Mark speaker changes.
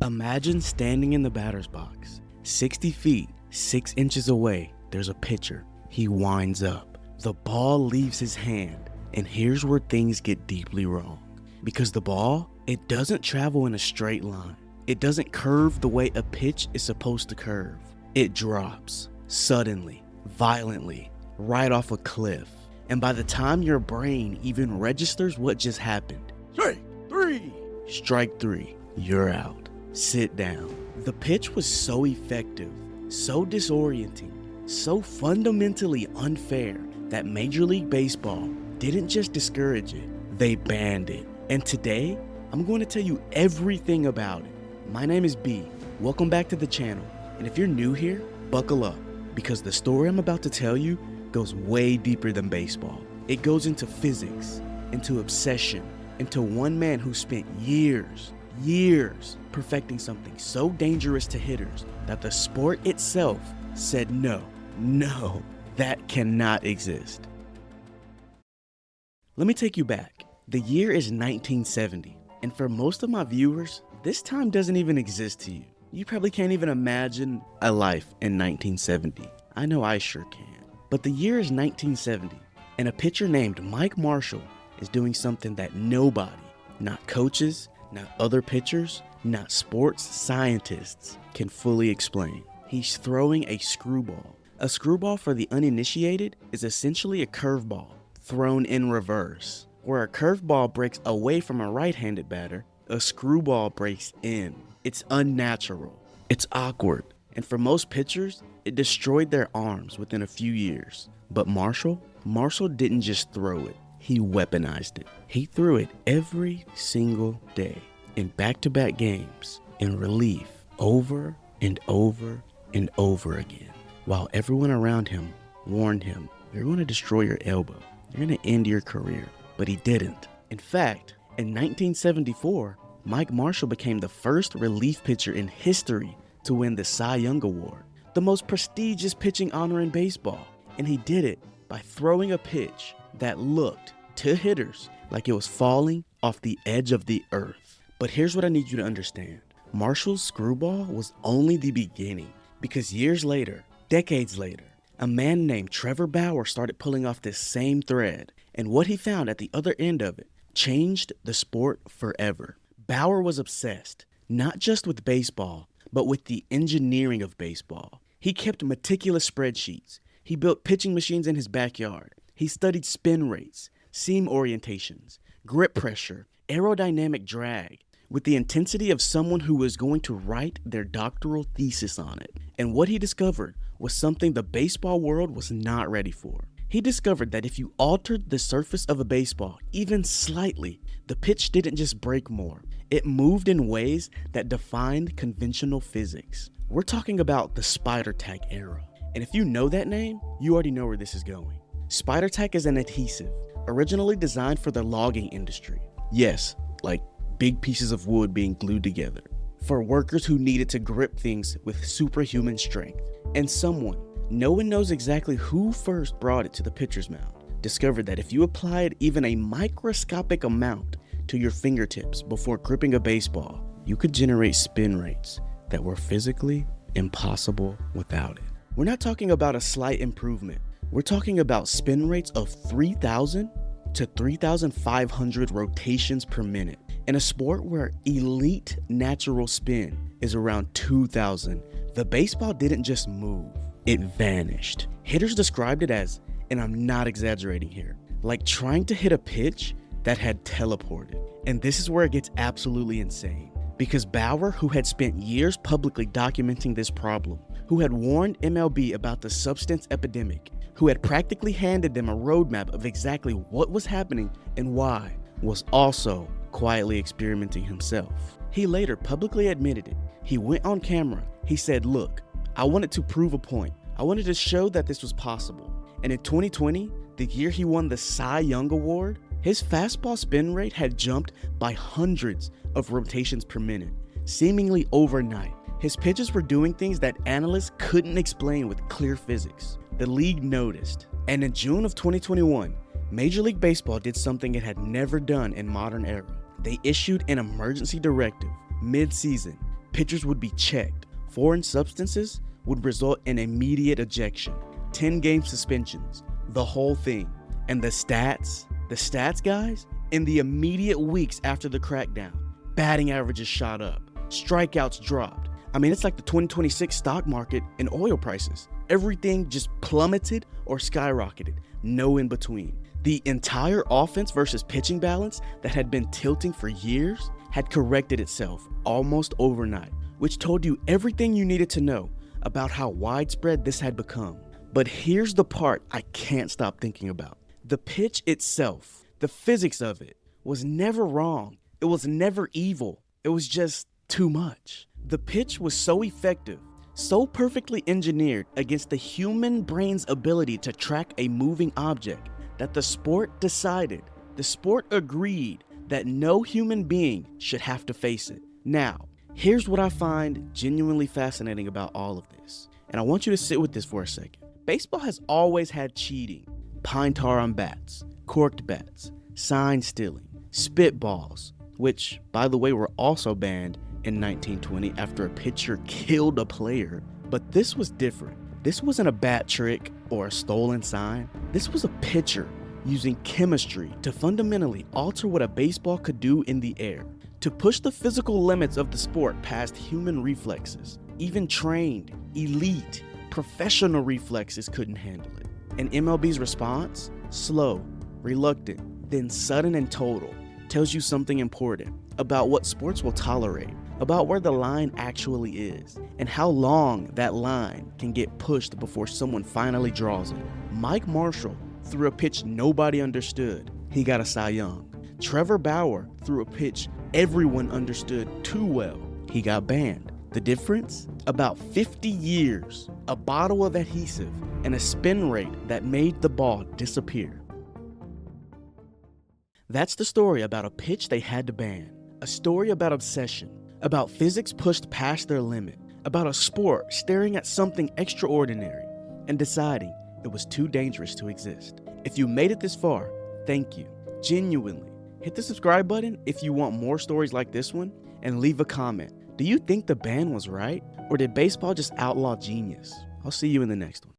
Speaker 1: Imagine standing in the batter's box. 60 feet, 6 inches away, there's a pitcher. He winds up. The ball leaves his hand, and here's where things get deeply wrong. Because the ball, it doesn't travel in a straight line. It doesn't curve the way a pitch is supposed to curve. It drops, suddenly, violently, right off a cliff. And by the time your brain even registers what just happened, strike three, you're out. Sit down. The pitch was so effective, so disorienting, so fundamentally unfair that Major League Baseball didn't just discourage it, they banned it. And today, I'm going to tell you everything about it. My name is B. Welcome back to the channel. And if you're new here, buckle up, because the story I'm about to tell you goes way deeper than baseball. It goes into physics, into obsession, into one man who spent years perfecting something so dangerous to hitters that the sport itself said no, that cannot exist. Let me take you back. The year is 1970, and for most of my viewers, this time doesn't even exist to you. You probably can't even imagine a life in 1970. I know I sure can. But the year is 1970, and a pitcher named Mike Marshall is doing something that nobody, not coaches, not other pitchers, not sports scientists, can fully explain. He's throwing a screwball. A screwball, for the uninitiated, is essentially a curveball thrown in reverse. Where a curveball breaks away from a right-handed batter, a screwball breaks in. It's unnatural. It's awkward. And for most pitchers, it destroyed their arms within a few years. But Marshall didn't just throw it. He weaponized it. He threw it every single day in back-to-back games in relief over and over and over again, while everyone around him warned him, you're going to destroy your elbow. You're going to end your career. But he didn't. In fact, in 1974, Mike Marshall became the first relief pitcher in history to win the Cy Young Award, the most prestigious pitching honor in baseball. And he did it by throwing a pitch that looked, to hitters, like it was falling off the edge of the earth. But here's what I need you to understand. Marshall's screwball was only the beginning, because years later, decades later, a man named Trevor Bauer started pulling off this same thread, and what he found at the other end of it changed the sport forever. Bauer was obsessed, not just with baseball, but with the engineering of baseball. He kept meticulous spreadsheets. He built pitching machines in his backyard. He studied spin rates, seam orientations, grip pressure, aerodynamic drag, with the intensity of someone who was going to write their doctoral thesis on it. And what he discovered was something the baseball world was not ready for. He discovered that if you altered the surface of a baseball even slightly, the pitch didn't just break more. It moved in ways that defined conventional physics. We're talking about the Spider Tack era. And if you know that name, you already know where this is going. Spider Tack is an adhesive, originally designed for the logging industry. Yes, like big pieces of wood being glued together. For workers who needed to grip things with superhuman strength. And someone, no one knows exactly who first brought it to the pitcher's mound, discovered that if you applied even a microscopic amount to your fingertips before gripping a baseball, you could generate spin rates that were physically impossible without it. We're not talking about a slight improvement. We're talking about spin rates of 3,000 to 3,500 rotations per minute in a sport where elite natural spin is around 2,000. The baseball didn't just move, it vanished. Hitters described it as, and I'm not exaggerating here, like trying to hit a pitch that had teleported. And this is where it gets absolutely insane. Because Bauer, who had spent years publicly documenting this problem, who had warned MLB about the substance epidemic, who had practically handed them a roadmap of exactly what was happening and why, was also quietly experimenting himself. He later publicly admitted it. He went on camera. He said, look, I wanted to prove a point. I wanted to show that this was possible. And in 2020, the year he won the Cy Young Award, his fastball spin rate had jumped by hundreds of rotations per minute, seemingly overnight. His pitches were doing things that analysts couldn't explain with clear physics. The league noticed, and in June of 2021, Major League Baseball did something it had never done in modern era. They issued an emergency directive mid-season Pitchers would be checked. Foreign substances would result in immediate ejection, 10-game suspensions, the whole thing. And the stats, guys, in the immediate weeks after the crackdown, batting averages shot up, strikeouts dropped. I mean, it's like the 2026 stock market and oil prices. Everything just plummeted or skyrocketed, no in between. The entire offense versus pitching balance that had been tilting for years had corrected itself almost overnight, which told you everything you needed to know about how widespread this had become. But here's the part I can't stop thinking about. The pitch itself, the physics of it, was never wrong. It was never evil. It was just too much. The pitch was so effective, so perfectly engineered against the human brain's ability to track a moving object that the sport agreed that no human being should have to face it. Now, here's what I find genuinely fascinating about all of this, and I want you to sit with this for a second. Baseball has always had cheating, pine tar on bats, corked bats, sign stealing, spitballs, which, by the way, were also banned in 1920 after a pitcher killed a player. But this was different. This wasn't a bat trick or a stolen sign. This was a pitcher using chemistry to fundamentally alter what a baseball could do in the air, to push the physical limits of the sport past human reflexes. Even trained, elite, professional reflexes couldn't handle it. And MLB's response? Slow, reluctant, then sudden and total. Tells you something important about what sports will tolerate, about where the line actually is, and how long that line can get pushed before someone finally draws it. Mike Marshall threw a pitch nobody understood. He got a Cy Young. Trevor Bauer threw a pitch everyone understood too well. He got banned. The difference? About 50 years, a bottle of adhesive, and a spin rate that made the ball disappear. That's the story about a pitch they had to ban. A story about obsession, about physics pushed past their limit, about a sport staring at something extraordinary and deciding it was too dangerous to exist. If you made it this far, thank you. Genuinely. Hit the subscribe button if you want more stories like this one, and leave a comment. Do you think the ban was right? Or did baseball just outlaw genius? I'll see you in the next one.